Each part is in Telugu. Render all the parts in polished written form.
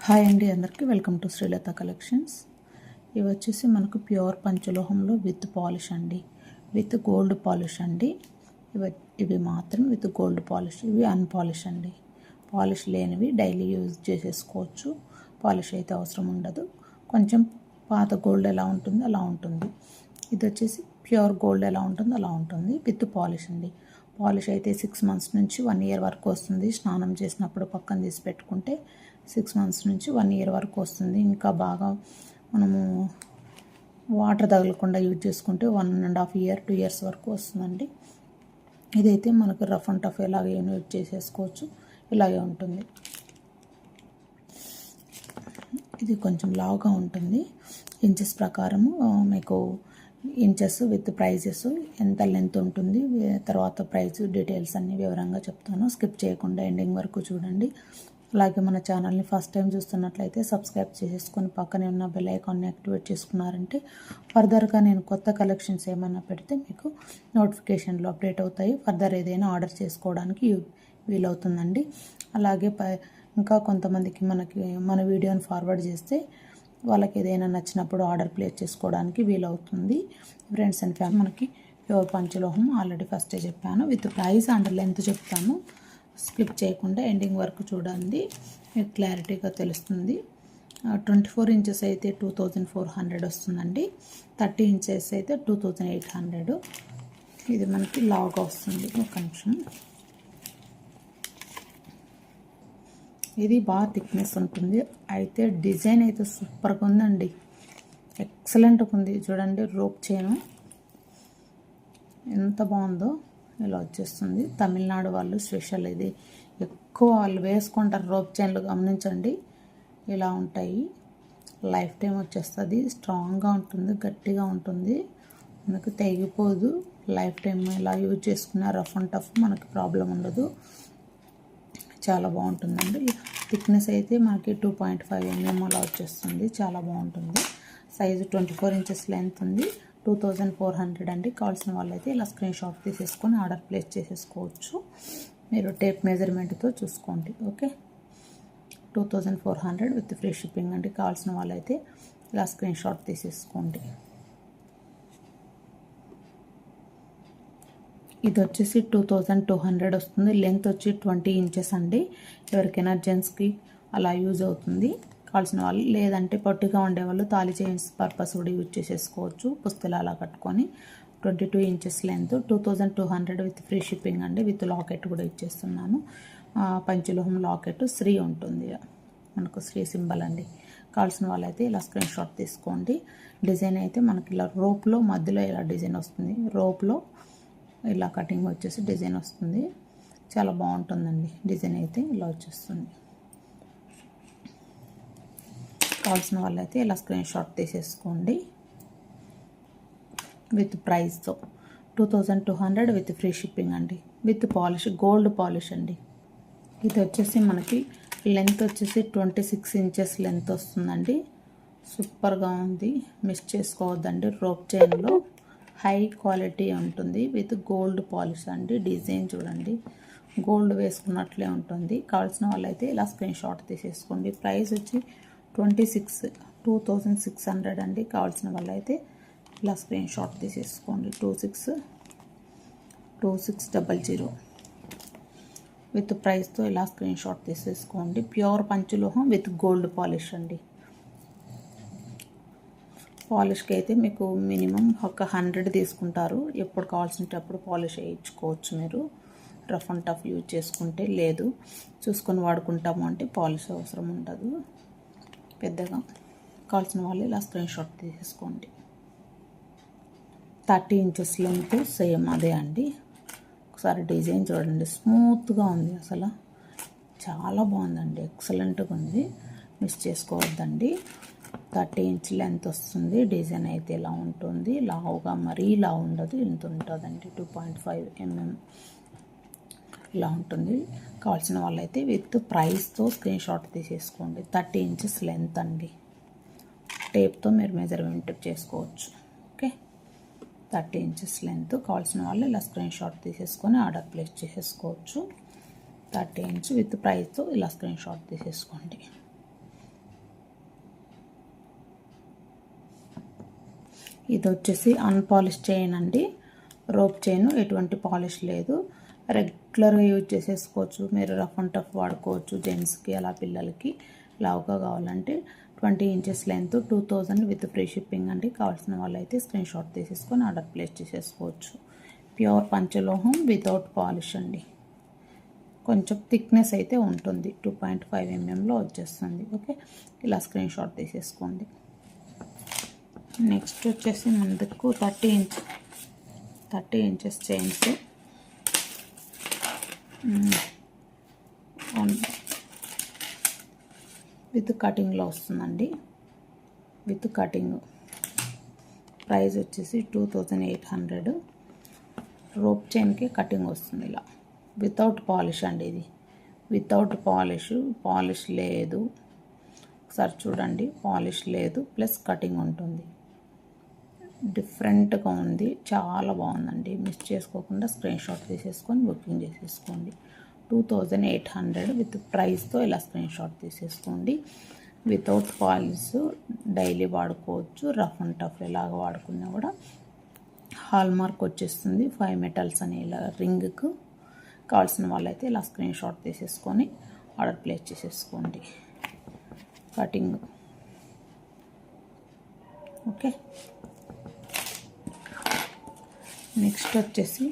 హాయ్ అండి, అందరికీ వెల్కమ్ టు శ్రీలత కలెక్షన్స్. ఇవి వచ్చేసి మనకు ప్యూర్ పంచలోహంలో విత్ పాలిష్ అండి, విత్ గోల్డ్ పాలిష్ అండి. ఇవి మాత్రం విత్ గోల్డ్ పాలిష్, ఇవి అన్పాలిష్ అండి. పాలిష్ లేనివి డైలీ యూజ్ చేసేసుకోవచ్చు, పాలిష్ అయితే అవసరం ఉండదు. కొంచెం పాత గోల్డ్ ఎలా ఉంటుందో అలా ఉంటుంది. ఇది వచ్చేసి ప్యూర్ గోల్డ్ ఎలా ఉంటుందో అలా ఉంటుంది, విత్ పాలిష్ అండి. పాలిష్ అయితే 6 months నుంచి 1 year వరకు వస్తుంది. స్నానం చేసినప్పుడు పక్కన తీసి పెట్టుకుంటే 6 months నుంచి 1 year వరకు వస్తుంది. ఇంకా బాగా మనము వాటర్ తగలకుండా యూజ్ చేసుకుంటే 1.5 year 2 years వరకు వస్తుందండి. ఇదైతే మనకు రఫ్ అండ్ టఫ్ ఎలాగే యూజ్ చేసేసుకోవచ్చు, ఇలాగే ఉంటుంది. ఇది కొంచెం లావుగా ఉంటుంది. ఇంచెస్ ప్రకారము మీకు ఇంచెస్ విత్ ప్రైజెస్ ఎంత లెంత్ ఉంటుంది, తర్వాత ప్రైస్ డీటెయిల్స్ అన్నీ వివరంగా చెప్తాను. స్కిప్ చేయకుండా ఎండింగ్ వరకు చూడండి. అలాగే మన ఛానల్ని ఫస్ట్ టైం చూస్తున్నట్లయితే సబ్స్క్రైబ్ చేసేసుకొని పక్కనే ఉన్న బెల్ ఐకాన్ని యాక్టివేట్ చేసుకున్నారంటే ఫర్దర్గా నేను కొత్త కలెక్షన్స్ ఏమైనా పెడితే మీకు నోటిఫికేషన్లో అప్డేట్ అవుతాయి. ఫర్దర్ ఏదైనా ఆర్డర్ చేసుకోవడానికి వీలవుతుందండి. అలాగే ఇంకా కొంతమందికి మన వీడియోని ఫార్వర్డ్ చేస్తే వాళ్ళకి ఏదైనా నచ్చినప్పుడు ఆర్డర్ ప్లేస్ చేసుకోవడానికి వీలవుతుంది. ఫ్రెండ్స్ అండ్ ఫ్యామిలీ, మనకి ప్యూర్ పంచలోహం ఆల్రెడీ ఫస్టే చెప్పాను. విత్ ప్రైస్ అండ్ లెంత్ చెప్తాను. స్కిప్ చేయకుండా ఎండింగ్ వరకు చూడండి, మీకు క్లారిటీగా తెలుస్తుంది. 24 inches అయితే 2400 వస్తుందండి. 30 inches అయితే 2800. ఇది మనకి లావుగా వస్తుంది. ఒక నిమిషం. ఇది బాగా థిక్నెస్ ఉంటుంది. అయితే డిజైన్ అయితే సూపర్గా ఉందండి, ఎక్సలెంట్గా ఉంది. చూడండి, రోప్ చైన్ ఎంత బాగుందో. ఇలా వచ్చేస్తుంది. తమిళనాడు వాళ్ళు స్పెషల్ ఇది, ఎక్కువ వాళ్ళు వేసుకుంటారు రోప్ చైన్లు. గమనించండి, ఇలా ఉంటాయి. లైఫ్ టైం వచ్చేస్తుంది. స్ట్రాంగ్గా ఉంటుంది, గట్టిగా ఉంటుంది, మనకు తెగిపోదు. లైఫ్ టైం ఇలా యూజ్ చేసుకున్న రఫ్ అండ్ టఫ్ మనకి ప్రాబ్లం ఉండదు. చాలా బాగుంటుందండి. థిక్నెస్ అయితే మనకి 2.5 mm అలా వచ్చేస్తుంది. చాలా బాగుంటుంది. సైజు 24 inches లెంత్ ఉంది. 2400 అండి. కావాల్సిన వాళ్ళైతే ఇలా స్క్రీన్ షాట్ తీసేసుకొని ఆర్డర్ ప్లేస్ చేసేసుకోవచ్చు. మీరు టేప్ మెజర్మెంట్తో చూసుకోండి. ఓకే, 2400 విత్ ఫ్రీ షిప్పింగ్ అండి. కావాల్సిన వాళ్ళైతే ఇలా స్క్రీన్ షాట్ తీసేసుకోండి. ఇది వచ్చేసి 2200 వస్తుంది. లెంత్ వచ్చి 20 inches అండి. ఎవరికైనా జెంట్స్కి అలా యూజ్ అవుతుంది. కావాల్సిన వాళ్ళు, లేదంటే పొట్టిగా ఉండేవాళ్ళు తాళి చైన్స్ పర్పస్ కూడా యూజ్ చేసేసుకోవచ్చు. పుస్తలు అలా కట్టుకొని 22 inches length, 2200 with free shipping అండి. విత్ లాకెట్ కూడా ఇచ్చేస్తున్నాను. పంచలోహం లాకెట్ శ్రీ ఉంటుంది, మనకు శ్రీ సింబల్ అండి. కావాల్సిన వాళ్ళైతే ఇలా స్క్రీన్ షాట్ తీసుకోండి. డిజైన్ అయితే మనకి ఇలా రోప్లో మధ్యలో ఇలా డిజైన్ వస్తుంది. రోప్లో ఇలా కటింగ్ వచ్చేసి డిజైన్ వస్తుంది. చాలా బాగుంటుందండి. డిజైన్ అయితే ఇలా వచ్చేస్తుంది. కావాల్సిన వాళ్ళైతే ఇలా స్క్రీన్ షాట్ తీసేసుకోండి. విత్ ప్రైస్తో 2200 విత్ ఫ్రీ షిప్పింగ్ అండి. విత్ పాలిష్, గోల్డ్ పాలిష్ అండి. ఇది వచ్చేసి మనకి లెంత్ వచ్చేసి 26 inches లెంత్ వస్తుందండి. సూపర్గా ఉంది, మిస్ చేసుకోవద్దండి. రోప్ చైన్లో హై క్వాలిటీ ఉంటుంది. విత్ గోల్డ్ పాలిష్ అండి. డిజైన్ చూడండి, గోల్డ్ వేసుకున్నట్లే ఉంటుంది. కావాల్సిన వాళ్ళైతే ఇలా స్క్రీన్ షాట్ తీసేసుకోండి. ప్రైస్ వచ్చి 2600 అండి. కావాల్సిన వాళ్ళైతే ఇలా స్క్రీన్ షాట్ తీసేసుకోండి. 2600 విత్ ప్రైస్తో ఇలా స్క్రీన్ షాట్ తీసేసుకోండి. ప్యూర్ పంచలోహం విత్ గోల్డ్ పాలిష్ అండి. పాలిష్కి అయితే మీకు మినిమం ఒక 100 తీసుకుంటారు. ఎప్పుడు కావాల్సినప్పుడు పాలిష్ వేయించుకోవచ్చు మీరు. రఫ్ అండ్ టఫ్ యూజ్ చేసుకుంటే, లేదు చూసుకొని వాడుకుంటాము అంటే పాలిష్ అవసరం ఉండదు పెద్దగా. కావాల్సిన వాళ్ళు ఇలా స్క్రీన్ షాట్ తీసేసుకోండి. 30 inches లెంత్ సేమ్ అదే అండి. ఒకసారి డిజైన్ చూడండి, స్మూత్గా ఉంది. అసలు చాలా బాగుందండి, ఎక్సలెంట్గా ఉంది. మిస్ చేసుకోవద్దండి. 30 inch లెంత్ వస్తుంది. డిజైన్ అయితే ఇలా ఉంటుంది. లావుగా మరీ లావు ఉండదు, ఇంత ఉంటుందండి. 2.5 mm ఇలా ఉంటుంది. కావాల్సిన వాళ్ళైతే విత్ ప్రైస్తో స్క్రీన్ షాట్ తీసేసుకోండి. 30 inches లెంత్ అండి. టేప్తో మీరు మెజర్మెంట్ చేసుకోవచ్చు. Okay, 30 inches length. కావాల్సిన వాళ్ళు ఇలా స్క్రీన్ షాట్ తీసేసుకొని ఆర్డర్ ప్లేస్ చేసేసుకోవచ్చు. 30 inch విత్ ప్రైస్తో ఇలా స్క్రీన్ షాట్ తీసేసుకోండి. ఇది వచ్చేసి అన్పాలిష్ చైన్ అండి, రోప్ చైన్, ఎటువంటి పాలిష్ లేదు. రెగ్యులర్గా యూజ్ చేసేసుకోవచ్చు. మీరు రఫ్ అండ్ టఫ్ వాడుకోవచ్చు. జెంట్స్కి అలా పిల్లలకి లావుగా కావాలంటే 20 inches length 2000 with free shipping అండి. కావాల్సిన వాళ్ళైతే స్క్రీన్ షాట్ తీసేసుకొని ఆర్డర్ ప్లేస్ చేసేసుకోవచ్చు. ప్యూర్ పంచలోహం వితౌట్ పాలిష్ అండి. కొంచెం థిక్నెస్ అయితే ఉంటుంది, 2.5 mm వచ్చేస్తుంది. ఓకే, ఇలా స్క్రీన్ షాట్ తీసేసుకోండి. నెక్స్ట్ వచ్చేసి మనకు 30 ఇంచెస్ చైన్స్ విత్ కటింగ్లో వస్తుందండి. విత్ కటింగ్ ప్రైస్ వచ్చేసి 2800. రోప్ చైన్కి కటింగ్ వస్తుంది ఇలా. వితౌట్ పాలిష్ అండి, ఇది వితౌట్ పాలిష్ లేదు. ఒకసారి చూడండి, పాలిష్ లేదు, ప్లస్ కటింగ్ ఉంటుంది. డిఫరెంట్గా ఉంది, చాలా బాగుందండి. మిస్ చేసుకోకుండా స్క్రీన్ షాట్ తీసేసుకొని బుకింగ్ చేసేసుకోండి. 2800 విత్ ప్రైస్తో ఇలా స్క్రీన్ షాట్ తీసేసుకోండి. వితౌట్ పాలిష్ డైలీ వాడుకోవచ్చు. రఫ్ అండ్ టఫ్ ఎలాగ వాడుకున్నా కూడా హాల్ మార్క్ వచ్చేస్తుంది. 5 మెటల్స్ అని ఇలా రింగ్కు. కావాల్సిన వాళ్ళైతే ఇలా స్క్రీన్ షాట్ తీసేసుకొని ఆర్డర్ ప్లేస్ చేసేసుకోండి. Cutting okay. నెక్స్ట్ వచ్చేసి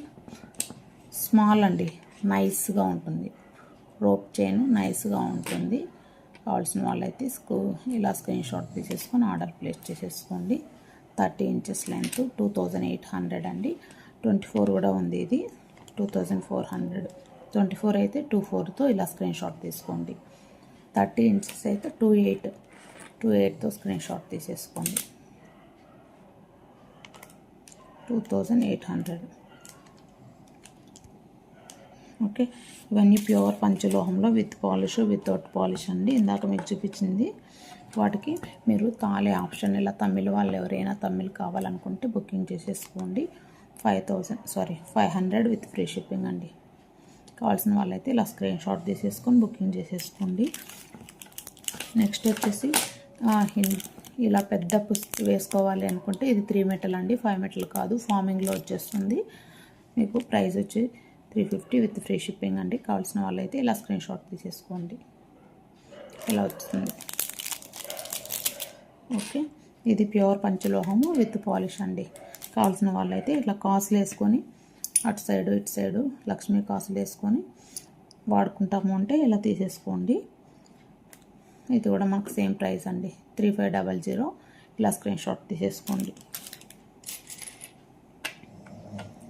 స్మాల్ అండి, నైస్గా ఉంటుంది. రోప్ చైన్ నైస్గా ఉంటుంది. కావాల్సిన వాళ్ళైతే ఇలా స్క్రీన్ షాట్ తీసేసుకొని ఆర్డర్ ప్లేస్ చేసేసుకోండి. 30 ఇంచెస్ లెంత్ 2800 అండి. 24 కూడా ఉంది, ఇది 2400. 24 అయితే 24తో ఇలా స్క్రీన్ షాట్ తీసుకోండి. 30 ఇంచెస్ అయితే 28తో స్క్రీన్ షాట్ తీసేసుకోండి. 2800. ఓకే, ఇవన్నీ ప్యూర్ పంచలోహంలో విత్ పాలిష్ వితౌట్ పాలిష్ అండి. ఇందాక మీకు చూపించింది. వాటికి మీరు తాళి ఆప్షన్, ఇలా తమిళ వాళ్ళు ఎవరైనా తమిళ్ కావాలనుకుంటే బుకింగ్ చేసేసుకోండి. 500 విత్ ఫ్రీ షిప్పింగ్ అండి. కావాల్సిన వాళ్ళైతే ఇలా స్క్రీన్ షాట్ తీసేసుకొని బుకింగ్ చేసేసుకోండి. నెక్స్ట్ వచ్చేసి ఇలా పెద్ద పుస్తకం వేసుకోవాలి అనుకుంటే ఇది 3 మెటల్ అండి, 5 మెటల్ కాదు. ఫార్మింగ్లో వచ్చేస్తుంది. మీకు ప్రైస్ వచ్చి 350 విత్ ఫ్రీ షిప్పింగ్ అండి. కావాల్సిన వాళ్ళైతే ఇలా స్క్రీన్ షాట్ తీసేసుకోండి. ఇలా వస్తుంది. ఓకే, ఇది ప్యూర్ పంచలోహము విత్ పాలిష్ అండి. కావాల్సిన వాళ్ళైతే ఇట్లా కాసులు వేసుకొని అటు సైడు ఇటు సైడు లక్ష్మీ కాసులు వేసుకొని వాడుకుంటాము అంటే ఇలా తీసేసుకోండి. ఇది కూడా మాకు సేమ్ ప్రైస్ అండి, 3500. ఇలా స్క్రీన్ షాట్ తీసేసుకోండి.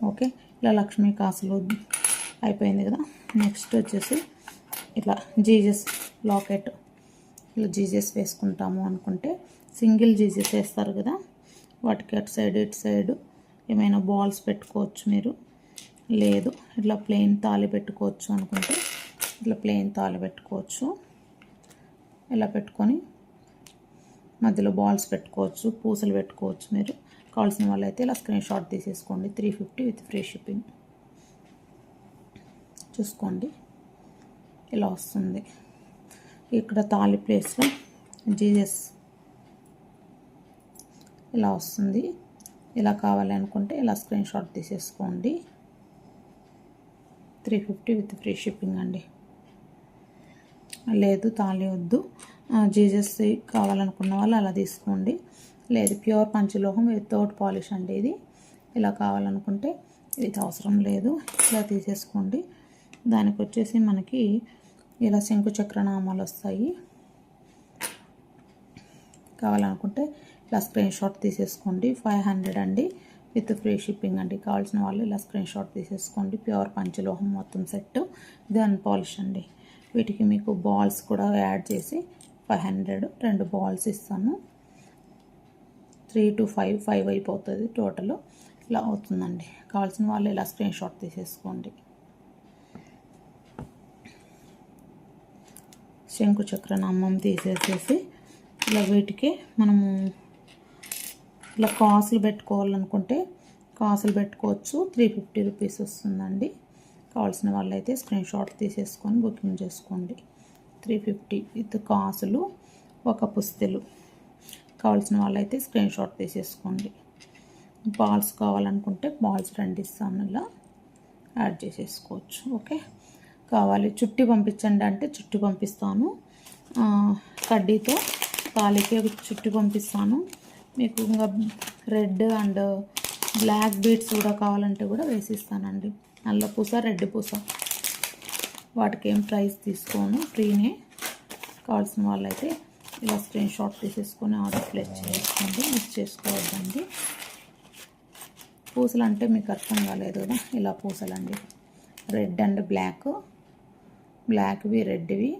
ఓకే, ఇలా లక్ష్మీ కాసులు అయిపోయింది కదా. నెక్స్ట్ వచ్చేసి ఇట్లా జీజస్ లాకెట్, ఇలా జీజస్ వేసుకుంటాము అనుకుంటే సింగిల్ జీజస్ వేస్తారు కదా, వాటికి అటు సైడ్ ఇటు సైడ్ ఏమైనా బాల్స్ పెట్టుకోవచ్చు మీరు. లేదు ఇట్లా ప్లెయిన్ తాళి పెట్టుకోవచ్చు అనుకుంటే ఇట్లా ప్లెయిన్ తాళి పెట్టుకోవచ్చు. ఇలా పెట్టుకొని మధ్యలో బాల్స్ పెట్టుకోవచ్చు, పూసలు పెట్టుకోవచ్చు మీరు. కావాల్సిన వాళ్ళైతే ఇలా స్క్రీన్ షాట్ తీసేసుకోండి. 350 విత్ ఫ్రీ షిప్పింగ్. చూసుకోండి, ఇలా వస్తుంది. ఇక్కడ తాళి ప్లేస్లో జీజస్ ఇలా వస్తుంది. ఇలా కావాలి అనుకుంటే ఇలా స్క్రీన్ షాట్ తీసేసుకోండి. 350 విత్ ఫ్రీ షిప్పింగ్ అండి. లేదు తాళి వద్దు, జీజస్ కావాలనుకున్న వాళ్ళు అలా తీసుకోండి. లేదు ప్యూర్ పంచలోహం వితౌట్ పాలిష్ అండి ఇది. ఇలా కావాలనుకుంటే ఇది అవసరం లేదు, ఇలా తీసేసుకోండి. దానికి వచ్చేసి మనకి ఇలా శంకు చక్రనామాలు వస్తాయి. కావాలనుకుంటే ఇలా స్క్రీన్ షాట్ తీసేసుకోండి. 500 అండి విత్ ఫ్రీ షిప్పింగ్ అండి. కావాల్సిన వాళ్ళు ఇలా స్క్రీన్ షాట్ తీసేసుకోండి. ప్యూర్ పంచలోహం మొత్తం సెట్. ఇది అన్పాలిష్ అండి. వీటికి మీకు బాల్స్ కూడా యాడ్ చేసి 500, 2 బాల్స్ ఇస్తాను. 3 to 5 అయిపోతుంది టోటల్. ఇలా అవుతుందండి. కావాల్సిన వాళ్ళు ఇలా స్క్రీన్ షాట్ తీసేసుకోండి. శంకు చక్రనామం తీసేసేసి ఇలా వీటికి మనము ఇలా కాసులు పెట్టుకోవాలనుకుంటే కాసులు పెట్టుకోవచ్చు. 350 రూపీస్ వస్తుందండి. కావాల్సిన వాళ్ళైతే స్క్రీన్ షాట్ తీసేసుకొని బుకింగ్ చేసుకోండి. 350 విత్ కాసులు, ఒక పుస్తెలు. కావాల్సిన వాళ్ళైతే స్క్రీన్ షాట్ తీసేసుకోండి. బాల్స్ కావాలనుకుంటే బాల్స్ 2 ఇస్తాను, ఇలా యాడ్ చేసేసుకోవచ్చు. ఓకే, కావాలి చుట్టి పంపించండి అంటే చుట్టి పంపిస్తాను. కడ్డీతో తాళికి చుట్టి పంపిస్తాను. మీకు ఇంకా రెడ్ అండ్ బ్లాక్ బీడ్స్ కూడా కావాలంటే కూడా వేసిస్తానండి. నల్ల పూస, రెడ్ పూస, వాటికి ఏం ప్రైస్ తీసుకోను, ఫ్రీనే. కావాల్సిన వాళ్ళైతే ఇలా స్క్రీన్ షాట్ తీసేసుకొని ఆర్డర్ ప్లేస్ చేసుకోండి, మిస్ చేసుకోవద్దండి. పూసలు అంటే మీకు అర్థం కాలేదు కదా, ఇలా పూసలండి. రెడ్ అండ్ బ్లాక్వి రెడ్వి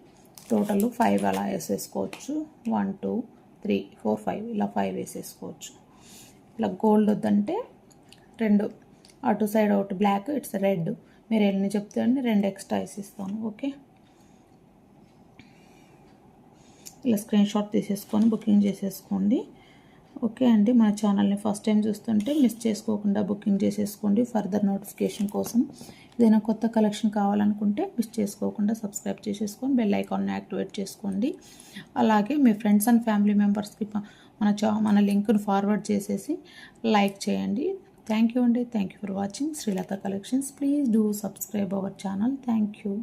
టోటల్ 5 అలా వేసేసుకోవచ్చు. 1 2 3 4 5 ఇలా 5 వేసేసుకోవచ్చు. ఇలా గోల్డ్ వద్దంటే 2 అటు సైడ్ ఒకటి బ్లాక్, ఇట్స్ రెడ్. మీరు ఎన్ని చెప్తే అండి 2 ఎక్స్ట్రా వేసిస్తాను. ఓకే, ఇలా స్క్రీన్ షాట్ తీసేసుకొని బుకింగ్ చేసేసుకోండి. ఓకే అండి, మన ఛానల్ని ఫస్ట్ టైం చూస్తుంటే మిస్ చేసుకోకుండా బుకింగ్ చేసేసుకోండి. ఫర్దర్ నోటిఫికేషన్ కోసం ఏదైనా కొత్త కలెక్షన్ కావాలనుకుంటే మిస్ చేసుకోకుండా సబ్స్క్రైబ్ చేసేసుకొని బెల్ ఐకాన్ని యాక్టివేట్ చేసుకోండి. అలాగే మీ ఫ్రెండ్స్ అండ్ ఫ్యామిలీ మెంబర్స్కి మన లింక్ను ఫార్వర్డ్ చేసేసి లైక్ చేయండి. థ్యాంక్ యూ అండి. Thank you for watching Srilatha collections. Please do subscribe our channel. Thank you.